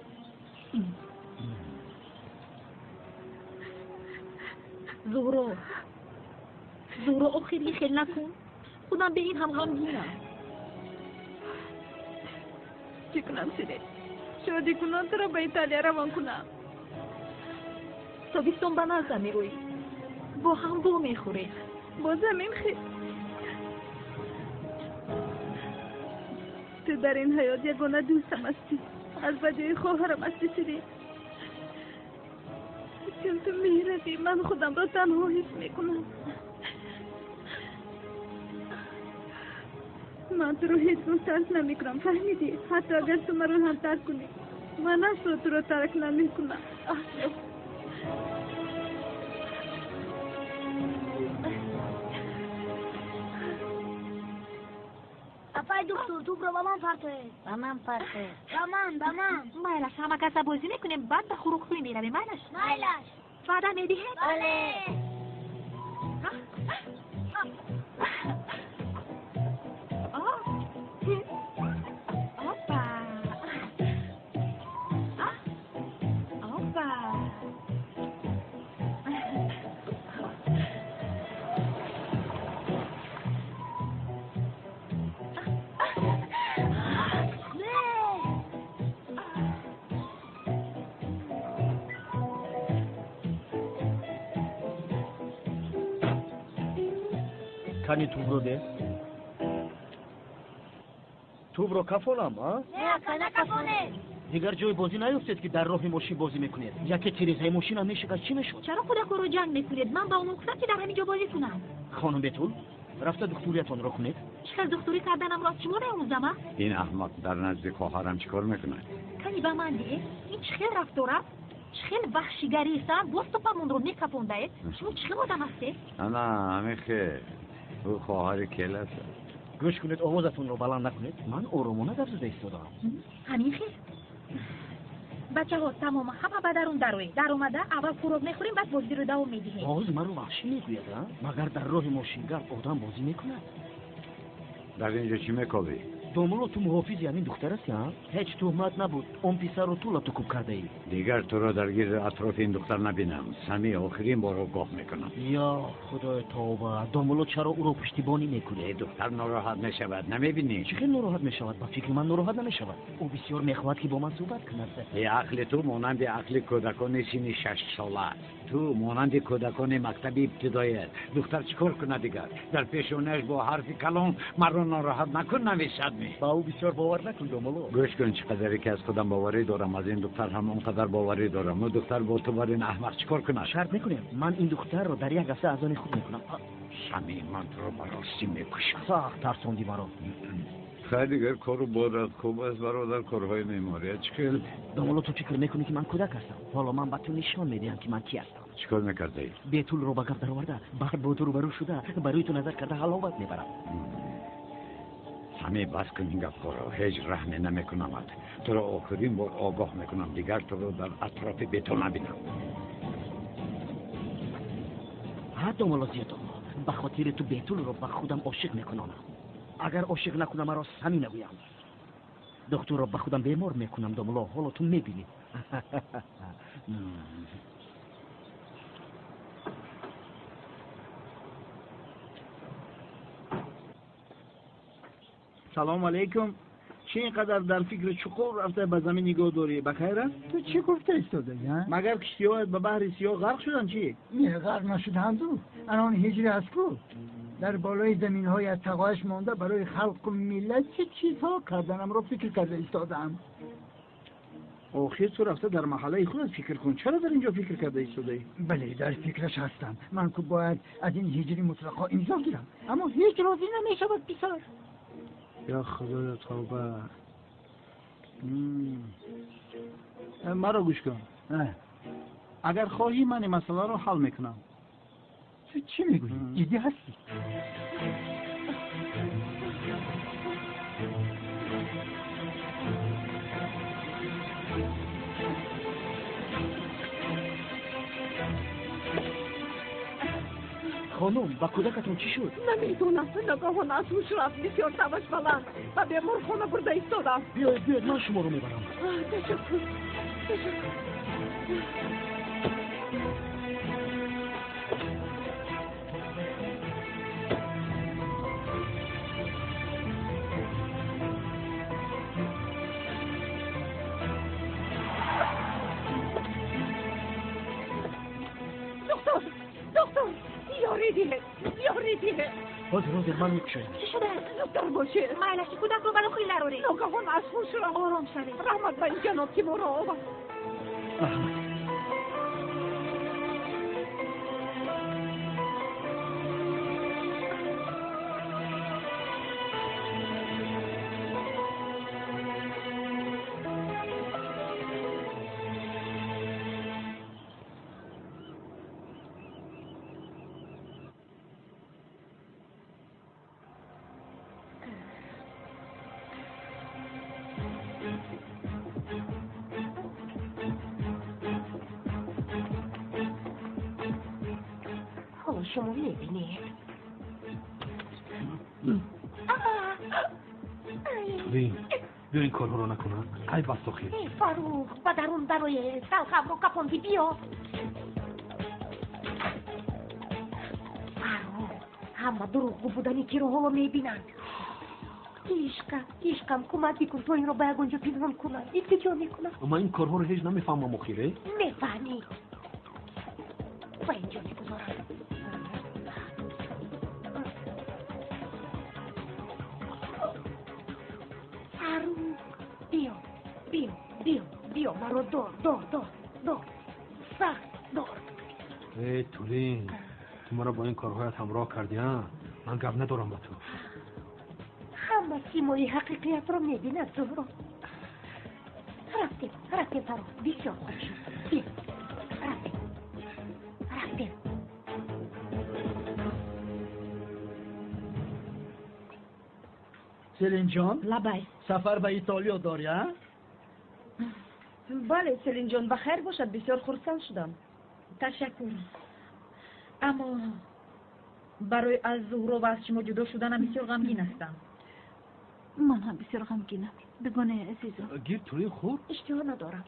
زهرا آخری خیلی نکن. خودم به این هم غمگینم. چی کنم شده؟ شادی کنم تو را به ایتالیا روان کنم. تابستون به نزد میروی. با هم با میخوری. با زمین خیلی. تو در این حیات یگانه دوستم هستی. از بجای خواهرم هستی شدی. چون تو میرسی من خودم را تنها حس میکنم. من تو رو هیچ ترک نمیکنم فهمیدی؟ حتی اگر تو من رو هم ترک کنی من اصلا تو رو ترک نمیکنم. اپای دکتر تو برو با من پرته. با من پرته. با من. مایلش همه کسا بازی میکنیم بعد به خروق خوی میرویم مایلش. وعده میدی؟ بله. کنی تو برو ده؟ تو برو کفالم ها؟ نه کنه کفانه. دیگر جای بازی نیفتید که در راه ماشین بازی میکنید. یکی تیریزهای ماشین هم میشه چی میشد؟ چرا خود رو جنگ میکنید؟ من با اون گفتم که در همینجا بازی کنم. خانم بتول رفته دکتریتون را کنید. چقدر دکتری کردنم راست شما نیاموزم ها؟ این احمق در نزد خواهرم چیکار میکنه؟ کنی به من ده؟ این چخیل رفت و رفت؟ چخیل وحشیگری است؟ باز تو پامون رو میکپونده؟ شما چخیل آدم هستی؟ نه همه خیر. او خواهر کل است. گوش کنید آوازتون رو بلند نکنید. من آرومانه در زده ایستادم. همین خیر. بچه ها تمام همه به درون دروی در اومده اول فروغ میخوریم بعد بازی رو دوام میدهیم. باز من رو وحشی میگوید مگر در راه ماشینگر آدم بازی میکنه؟ در اینجا چی میکوبی؟ دوملو تو محافظی همین دختر هستی ها؟ هیچ تهمت نبود. اون پیسر رو تو کوب کرده ای. دیگر تو را درگیر اطراف این دختر نبینم. سمی آخرین بار رو گاه میکنم. یا خدای توبه. دوملو چرا او رو پشتیبانی میکنه؟ دختر ناراحت میشود نمیبینی؟ چه ناراحت میشود؟ با فکر من ناراحت نمیشود. او بسیار میخواهد که با من صحبت کند. عقل تو مانند عقل کودکان سن 6 ساله است. تو مانند کودکان مکتب ابتدایی است. دختر چیکار کنه دیگر؟ در پیشونش با حرف کلام مرا ناراحت نکن نویسد می. با او بسیار باور نکن دوملو. گوش کن چقدری که از خودم باوری دارم از این دختر هم اونقدر باوری دارم. اون دختر با تو بر این احمق چیکار کنه؟ شرط میکنیم من این دختر رو در یک دسته از آن خود میکنم. سمی من تو رو براستی میکشم. سخت ترسوندی مرا. خیلی دیگر کارو بارد خوب است برادر کارهای معماری چیکار؟ دوملو تو فکر میکنی که من کودک هستم؟ حالا من به تو نشان میدهم که من کی هستم. چیکار میکرده ای؟ بیتول رو با گپ در آورده بعد با تو روبرو شده برای تو نظر کرده حلاوت میبرم. همه بس کن این گپ رو هیچ رحم نمیکنم. تو را آخرین بار آگاه میکنم دیگر تو رو در اطراف بیتول نبینم. حتی ملازیتو به خاطر تو بیتول رو به خودم عاشق میکنم. اگر عاشق نکنم مرا سمی نگویم. دکتر رو به خودم بیمار میکنم دوملا. حالا تو میبینی. سلام علیکم. چه اینقدر در فکر چقور رفته به زمین نگاه داری؟ بخیر است؟ تو چی گفته ایستاده ها؟ مگر کشتی‌ها به بحر سیاه غرق شدن چی؟ نه غرق نشدند. الان هجری از کو؟ در بالای زمین‌های از تقاعش مانده برای خلق و ملت چه چیزها کردنم رو فکر کرده ایستادم. آخر تو رفته در محله خودت فکر کن. چرا در اینجا فکر کرده ایستاده؟ بله در فکرش هستم. من که باید از این هجری مطلقا امضا گیرم اما هیچ راضی نمیشود پسر. یا خدایا توبه. مرا گوش کن. اگر خواهی من این مسئله رو حل میکنم. تو چی میگویی؟ جدی هستی؟ خانم با کودکتون چی شد؟ نمیدونم نگاهان از هوش رفت بسیار دمش بلند و به مرخونه برده ایستادم. بیاید من شما رو میبرم. تشکر. دکتر یاریدیه حاضر من میکشم. چی شده؟ دکتر باشه مالشی کودک رو برای خیلی لروری نگاهان از هوش رفت. آرام شوید. رحمت به این جناب که ما را آورد. شما میبینید بیاین کارها رو نکنن. ای بس خیر. فاروق با درون دروی سلخم رو کپوندی بیا. فاروق همه دروغگو بودن که رو حالا میبینن. عشقم کمک بکن تو این رو باید اونجا پنهان کنن. التجا میکنم. اما این کارها رو هیچ نمیفهمم خیره. میفهمی با اینجا میگذارم. بیا مرا دار سخت دار. ای تولین تو مرا با این کارهایت همراه کردی ها؟ من گپ ندارم با تو. همه سیمای حقیقیت رو میبیند زهرا. رفتیم فاروق بسیار خوب شد. بیا رفتیم. سلین جان لبای سفر به ایتالیا داری ها؟ بله سلین جان بخیر باشد. بسیار خرسند شدم. تشکر. اما برای از زهرا و از شما جدا شدنم بسیار غمگین هستم. من هم بسیار غمگینم. بگونه عزیزم. گیر توی خور؟ اشتها ندارم.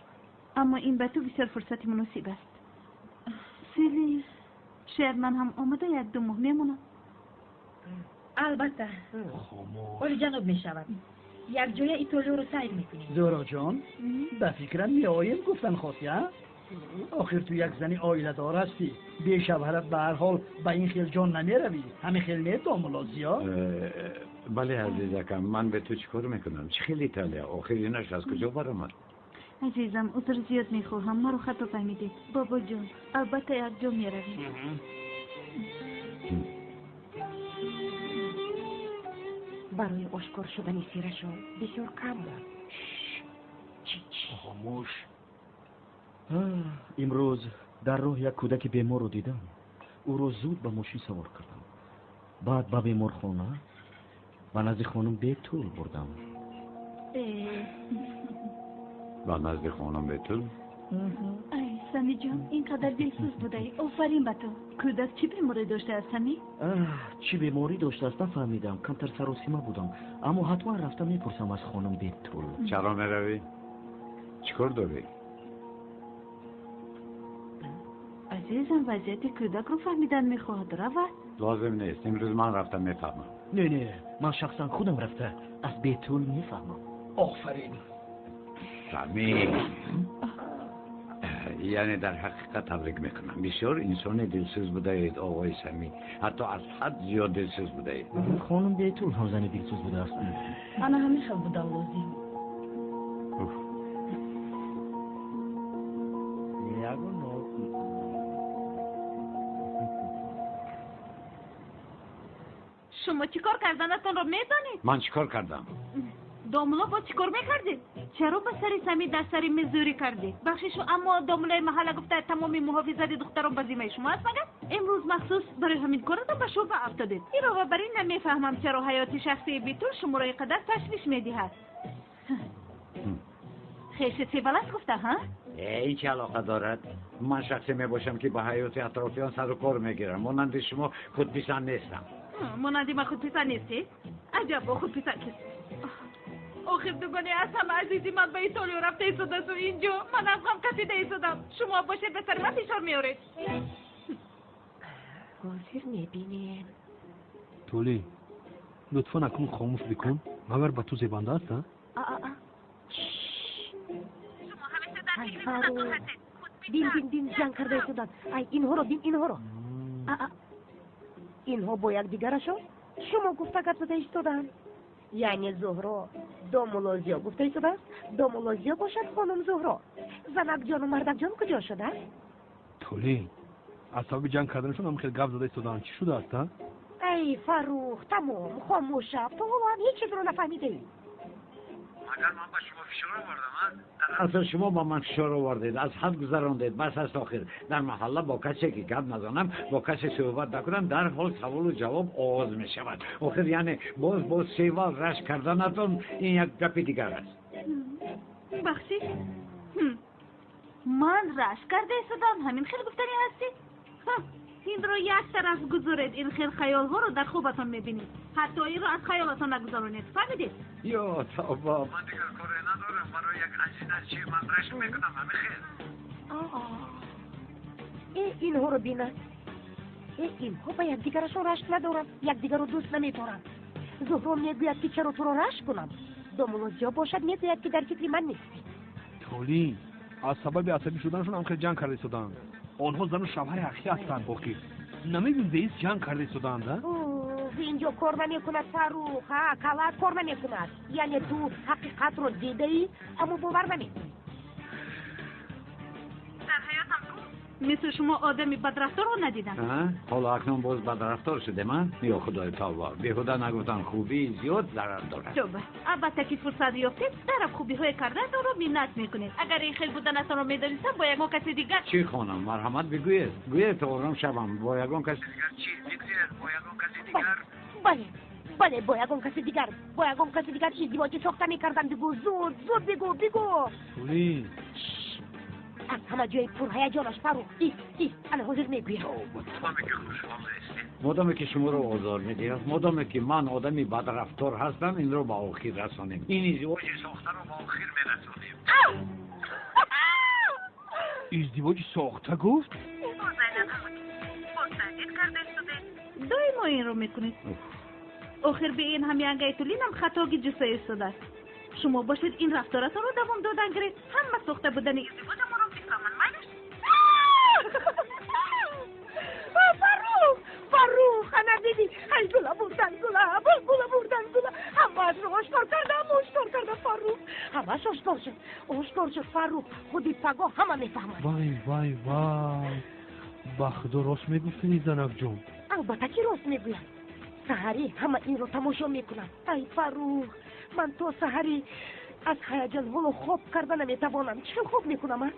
اما این به تو بسیار فرصتی مناسب است. سیلی شاید من هم آمده 1-2 ماه میمونم. البته. ولی جناب میشود. یک جای ایتالیا رو سیر میکنیم. زهرا جان به فکرم میاییم گفتن خواستی ها؟ آخر تو یک زنی آیله دار هستی. بی شوهرت به هر حال به این خیل جان نمیروی. همین خیل نیست دامولازی ها؟ بله عزیزکم من به تو چیکار میکنم؟ چه خیلی ایتالیا؟ آخر اینش از کجا برآمد؟ عزیزم عذر زیاد میخواهم. ما رو خطا فهمیدید. بابا جان البته یک جا میرویم. برای آشکار شدن سیرشون بسیار کم بود. خاموش. امروز در راه یک کودک بیمار رو دیدم. او رو زود به ماشین سوار کردم. بعد به بیمارخانه و نزد خانم بیتول بردم. و نزد خانم بیتول؟ ای سمی جان اینقدر دلسوز بوده ای. آفرین به تو. کودک چی بیماری داشته است سمی؟ چی بیماری داشته است نفهمیدم. کمتر سر و سیما بودم. اما حتما رفتم میپرسم از خانم بیتول. چرا میروی؟ چیکار داری؟ عزیزم وضعیت کودک رو فهمیدن میخواهد رود. لازم نیست. امروز من رفتم میفهمم. نه من شخصا خودم رفته از بیتول میفهمم. آفرین. سمی یعنی در حقیقت تبریک میکنم. بسیار انسان دلسوز بوده اید آقای سمی. حتی از حد زیاد دلسوز بوده اید. خانم بیتول هم زن دلسوز بوده است. انا همیشه بودم لازم. شما چیکار کردنتون رو میدانید؟ من چیکار کردم؟ دامولا با چیکار میکردید؟ چرا به سری سمی در سری مزوری کردید؟ بخشیشو اما دامولای محله گفته تمامی محافظت دختران به ذمه شما است مگر؟ امروز مخصوص برای همین کار به شوبه افتادید. ایرا بر این نمیفهمم چرا حیات شخصی بیتول شما را اینقدر تشویش میدهد. خیشت سی بلست گفته ها؟ این چه علاقه دارد؟ من شخصی می باشم که به حیات اطرافیان سر و کار میگیرم. مانند شما خودپسند نیستم. مانندی من خودپسند نیستی؟ عجب با خودپسند کسی. آخر دوگانه از همه عزیزی من به ایتالیا رفته ایستاده و اینجا من از غم کشیده ایستادم. شما باشید به سر من فشار میارید. حاضر میبینیم. تولی لطفا اکنون خاموش بکن مگر به تو زبانده است ها؟ ای فاروق دین جنگ کرده ایستادن. ای اینها رو بین اینها رو. اینها با یک دیگرشون شما گفته گپ زده ایستادن. یعنی زهرا دامولازیا گفته ایستاده است. دامولازیا باشد خانم زهرا. زنک جان و مردک جان کجا شده؟ تولی اصحاب جنگ کردنشون هم خیلی گپ زده ایستادن. چی شده است ها؟ ای فاروق تمام خاموش شو. تو هم هیچ چیز رو نفهمیده ای. اگر من به شما فشار آوردم اصلا شما با من فشار آوردید از حد گذراندید. بس از آخر در محله با کسی که گپ نزنم با کسی صحبت نکنم در حال سوال و جواب آغاز می شود. آخر یعنی باز سیوال رش کردنتون این یک گپ دیگر است. بخشی من رش کرده ایستادم همین خیلی گفتنی هستی؟ این رو یک طرف گذارید. این خیلی خیال ها رو در خوبتان میبینید. حتی این رو از خیالتان نگذارونید. فهمیدید؟ یا توبا من دیگر کاری ندارم. برای یک عزیز چی من رشک میکنم همه خیل. اینها رو بینن. اینها با یک دیگرشون رشک ندارن. یک دیگر رو دوست نمیدارن. زهرا میگوید که چرا تو رو رشک کنم. دامولازیا باشد میگوید که در فکر من نیستی. تولی از سبب عصبی شدنشون هم خیلی جنگ کرده ایستادن. آنها زن و شوهر اخی هستند. باقی نمیبین رئیس جنگ کرده ایستادند. اینجا کار نمیکند فاروق. کلک کار نمیکند. یعنی تو حقیقت رو دیده ای اما باور نمیکنی. در حیاتم مثل شما آدمی بدرفتار رو ندیدم. حالا اکنون باز بدرفتار شده من؟ یا خدای توبه بیهوده نگفتن خوبی زیاد ضرر دارد. جوبه البته که فرصت یافتید در خوبی های کردن رو منت میکنید. اگر این خیلی بودنتان رو میدانستم با یگان کسی دیگر. چی خانم مرحمت بگوید. گوید تا آرام شوم. با یگان کسی دیگر چی بگوید؟ با یگان کسی دیگر. بله با یگان کسی دیگر. با یگان کسی دیگر ازدواج ساخته میکردن. بگو زود بگو. تولی از همه جای پرهیجانش فاروق. ایست انا حاضر میگویم. مادامی که شما رو آزار میدید، مادامی که من آدمی بدرفتار هستم این رو به آخر رسانیم. این ازدواج ساخته رو به آخر میرسانیم. ازدواج ساخته گفت؟ دائما این رو میکنید. آخر به این همی انگای تولین هم خطاگی جسه ایستاده است. شما باشید این رفتارتان رو دوام دادن گرید. همه ساخته بودن ازدواج ما رو میفهمن. فاروق انا دیدی. ای گلا بردن همه از رو آشکار کردم فاروق. همه آشکار شد فاروق. خودی پگاه همه میفهمن. وای بخدا راست میگفتنی زنک جون. البته که راست میگویم. سحری همه این رو تماشا میکنن. ای فاروق من تو سحری از هیجان حال خوب کردن نمیتوانم. چه خوب میکنم ای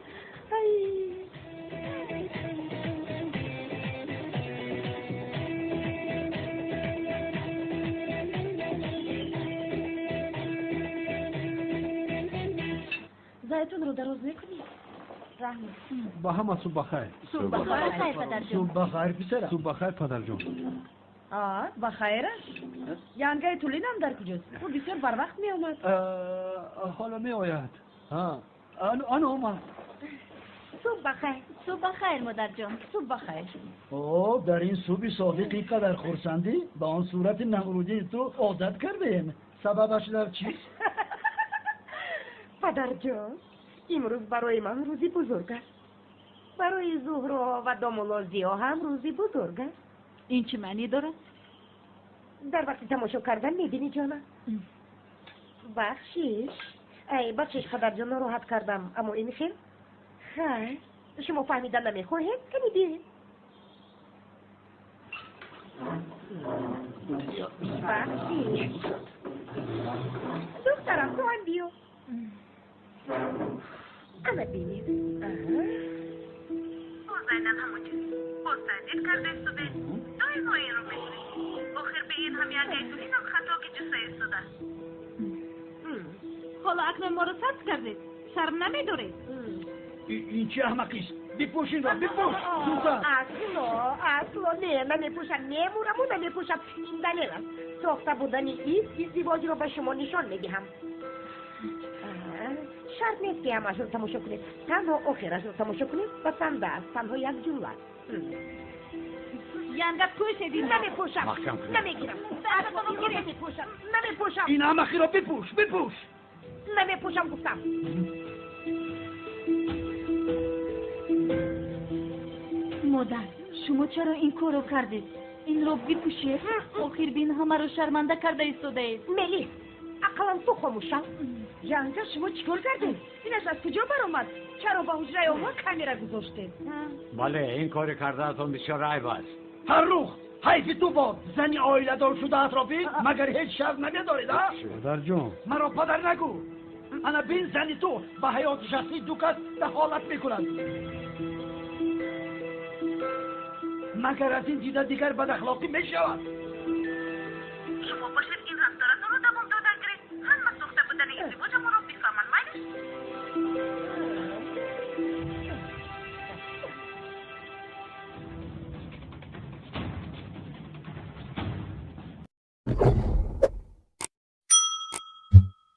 زایتون رو دراز میکنی؟ رحمت با همه صبح بخیر. صبح بخیر پدر جان. صبح بخیر پسرم. صبح بخیر پدر جان. بخیرش؟ یانگای تولین هم در کجاست؟ او بسیار بر وقت می آمد. حالا می آید. آن آمد. صبح بخیر مادر جان. صبح بخیر. در این صبح صادقی قدر خورسندی با آن صورت نمرودی تو عادت کردیم. سببش در چیست؟ پدر جان امروز برای من روزی بزرگ است. برای زهرا و دامولازیا هم روزی بزرگ است. این چه معنی دارد؟ در وقتی تماشا کردن میبینی جانم. بخشش پدر جان ناراحت کردم اما این خیر شما فهمیدن نمیخواهید کنی بیایید. بخشش دخترم تو هم بیو. اما بینید زینن همونجوری بازدید کرده ایستاده. دائما این رو میکنی. آخر به این همی انگای تولین هم خطا که جسه ایستاده. حالا اکنون ما رو سرد کردید. شرم نمیدارید. این چه احمقی است؟ بپوشین را بپوش سوزن. اصلا نه نمیپوشم نمورم و نمیپوشم این دلیل است ساخته بودن این ازدواج رو به شما نشان میدهم شرط نیست که همش رو تماشا کنید تنها آخرش رو تماشا کنید و تنها یک جمله ینگت توی شدید نمیپوشم نمیگیرم نمیپوشم این احمقی را بپوش نمیپوشم گفتم مادر شما چرا این کارو کردید این رو بپوشید آخر بین همه رو شرمنده کرده ایستاده اید ملی عقلم تو خاموشم ینگه شما چیکار کردید اینش از کجا برآمد چرا با حجره ما کامیرا گذاشتید بله این کار کردهتون بسیار عیب است فرخ حیف تو باد زنی آیله دار شده اطرافی مگر هیچ شرط نمیدارید ها؟ مادر جون مرا پدر نگو انا بین زنی تو به حیات شخصی دو کس دخالت میکنند مگر از این دیده دیگر بد اخلاقی میشود شما باشید